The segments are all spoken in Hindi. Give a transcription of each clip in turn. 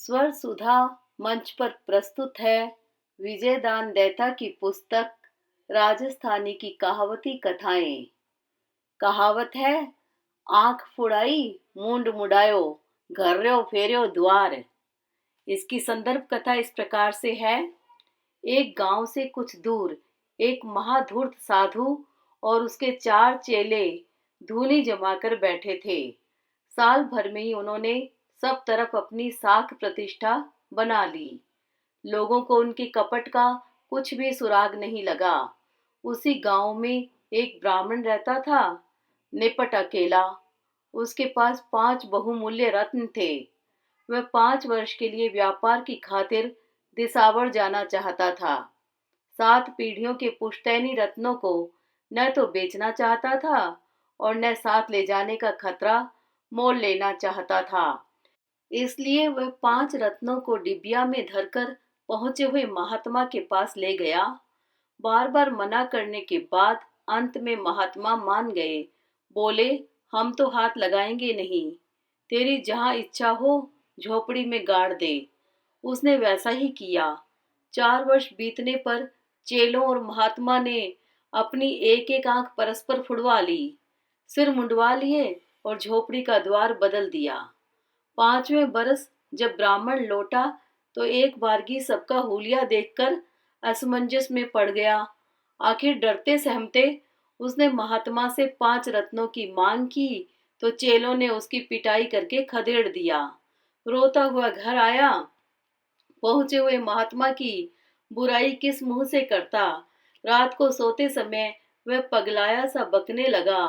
स्वर सुधा मंच पर प्रस्तुत है विजयदान दत्ता की पुस्तक राजस्थानी की कहावती कथाएं। कहावत है, आंख फुड़ाई मूंड मुड़ायो, घर्यो फेर्यो द्वार। इसकी संदर्भ कथा इस प्रकार से है। एक गांव से कुछ दूर एक महाधूर्त साधु और उसके 4 चेले धूनी जमाकर बैठे थे। साल भर में ही उन्होंने सब तरफ अपनी साख प्रतिष्ठा बना ली। लोगों को उनके कपट का कुछ भी सुराग नहीं लगा। उसी गांव में एक ब्राह्मण रहता था, निपट अकेला। उसके पास 5 बहुमूल्य रत्न थे। वह 5 वर्ष के लिए व्यापार की खातिर दिसावर जाना चाहता था। 7 पीढ़ियों के पुश्तैनी रत्नों को न तो बेचना चाहता था और न साथ ले जाने का खतरा मोल लेना चाहता था। इसलिए वह 5 रत्नों को डिबिया में धरकर पहुंचे हुए महात्मा के पास ले गया। बार बार मना करने के बाद अंत में महात्मा मान गए। बोले, हम तो हाथ लगाएंगे नहीं, तेरी जहां इच्छा हो झोपड़ी में गाड़ दे। उसने वैसा ही किया। 4 वर्ष बीतने पर चेलों और महात्मा ने अपनी एक एक आंख परस्पर फुड़वा ली, सिर मुंडवा लिए और झोपड़ी का द्वार बदल दिया। 5वें बरस जब ब्राह्मण लौटा तो एक बारगी सबका हुलिया देखकर असमंजस में पड़ गया। आखिर डरते सहमते उसने महात्मा से 5 रत्नों की मांग की तो चेलों ने उसकी पिटाई करके खदेड़ दिया। रोता हुआ घर आया। पहुंचे हुए महात्मा की बुराई किस मुंह से करता। रात को सोते समय वह पगलाया सा बकने लगा,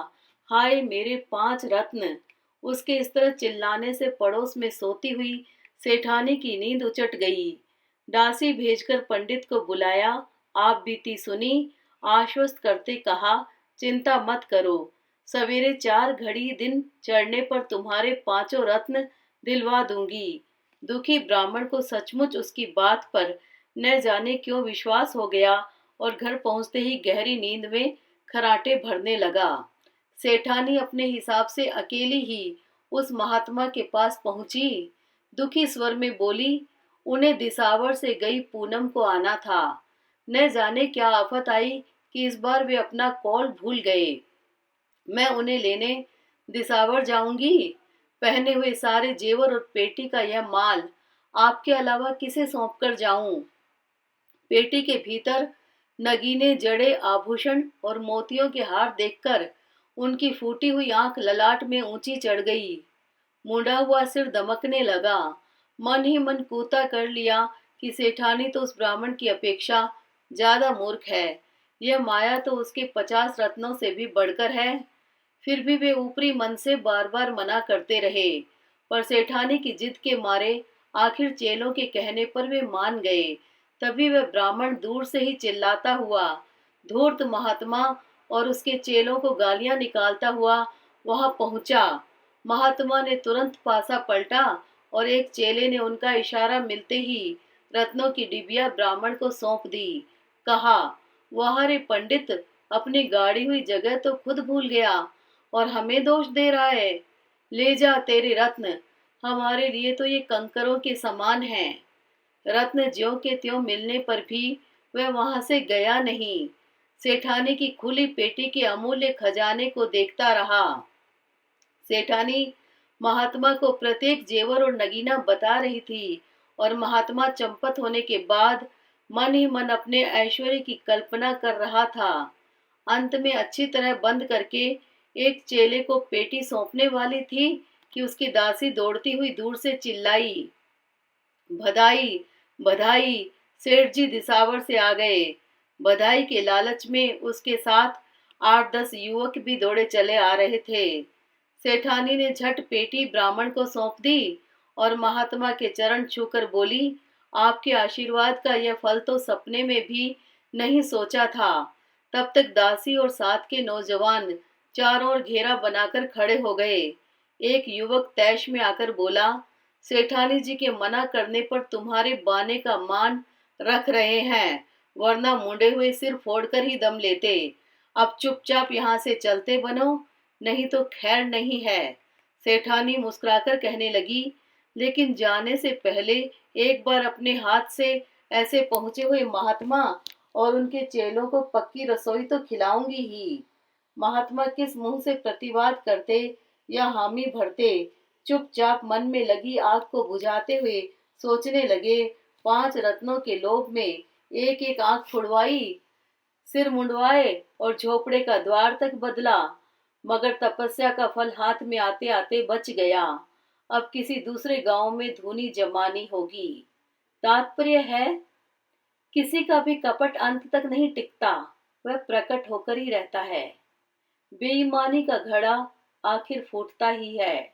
हाय मेरे 5 रत्न। उसके इस तरह चिल्लाने से पड़ोस में सोती हुई सेठानी की नींद उचट गई। दासी भेजकर पंडित को बुलाया। आप बीती सुनी, आश्वस्त करते कहा, चिंता मत करो, सवेरे 4 घड़ी दिन चढ़ने पर तुम्हारे 5 रत्न दिलवा दूंगी। दुखी ब्राह्मण को सचमुच उसकी बात पर न जाने क्यों विश्वास हो गया और घर पहुंचते ही गहरी नींद में खराटे भरने लगा। सेठानी अपने हिसाब से अकेली ही उस महात्मा के पास पहुंची। दुखी स्वर में बोली, उन्हें दिसावर से गई पूनम को आना था। न जाने क्या आफत आई कि इस बार वे अपना कौल भूल गए। मैं उन्हें लेने दिसावर जाऊंगी। पहने हुए सारे जेवर और पेटी का यह माल आपके अलावा किसे सौंप कर जाऊं। पेटी के भीतर नगीने जड़े आभूषण और मोतियों के हार देखकर उनकी फूटी हुई आंख ललाट में ऊंची चढ़ गई। मुंडा हुआ सिर दमकने लगा। मन ही मन कूता कर लिया कि सेठानी तो उस ब्राह्मण की अपेक्षा ज्यादा मूर्ख है। यह माया तो उसके 50 रत्नों से भी बढ़कर है। फिर भी वे ऊपरी मन से बार बार मना करते रहे, पर सेठानी की जिद के मारे आखिर चेलों के कहने पर वे मान गए। तभी वह ब्राह्मण दूर से ही चिल्लाता हुआ, धूर्त महात्मा और उसके चेलों को गालियां निकालता हुआ वहां पहुंचा। महात्मा ने तुरंत पासा पलटा और एक चेले ने उनका इशारा मिलते ही रत्नों की डिबिया ब्राह्मण को सौंप दी। कहा, वाह रे पंडित, अपनी गाड़ी हुई जगह तो खुद भूल गया और हमें दोष दे रहा है। ले जा तेरे रत्न, हमारे लिए तो ये कंकरों के समान हैं। रत्न ज्यों के त्यों मिलने पर भी वह वहां से गया नहीं। सेठानी की खुली पेटी के अमूल्य खजाने को देखता रहा। सेठानी महात्मा को प्रत्येक जेवर और नगीना बता रही थी और महात्मा चंपत होने के बाद मन ही मन अपने ऐश्वर्य की कल्पना कर रहा था। अंत में अच्छी तरह बंद करके एक चेले को पेटी सौंपने वाली थी कि उसकी दासी दौड़ती हुई दूर से चिल्लाई, बधाई बधाई, सेठ जी दिसावर से आ गए। बधाई के लालच में उसके साथ 8-10 युवक भी दौड़े चले आ रहे थे। सेठानी ने झट पेटी ब्राह्मण को सौंप दी और महात्मा के चरण छूकर बोली, आपके आशीर्वाद का यह फल तो सपने में भी नहीं सोचा था। तब तक दासी और साथ के नौजवान चारों ओर घेरा बनाकर खड़े हो गए। एक युवक तैश में आकर बोला, सेठानी जी के मना करने पर तुम्हारे बाने का मान रख रहे हैं, वरना मुंडे हुए सिर फोड़कर ही दम लेते। अब चुपचाप यहाँ से चलते बनो, नहीं तो खैर नहीं है। सेठानी मुस्कुराकर कहने लगी, लेकिन जाने से पहले एक बार अपने हाथ से ऐसे पहुंचे हुए महात्मा और उनके चेलों को पक्की रसोई तो खिलाऊंगी ही। महात्मा किस मुंह से प्रतिवाद करते या हामी भरते, चुपचाप मन में लगी आग को बुझाते हुए सोचने लगे। 5 रत्नों के लोभ में एक एक आंख फुड़वाई, सिर मुंडवाए और झोपड़े का द्वार तक बदला, मगर तपस्या का फल हाथ में आते आते बच गया। अब किसी दूसरे गांव में धूनी जमानी होगी। तात्पर्य है, किसी का भी कपट अंत तक नहीं टिकता, वह प्रकट होकर ही रहता है। बेईमानी का घड़ा आखिर फूटता ही है।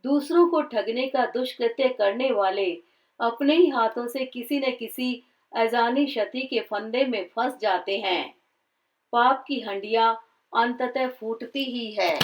दूसरों को ठगने का दुष्कृत्य करने वाले अपने ही हाथों से किसी न किसी अजानी क्षति के फंदे में फंस जाते हैं। पाप की हंडिया अंततः फूटती ही है।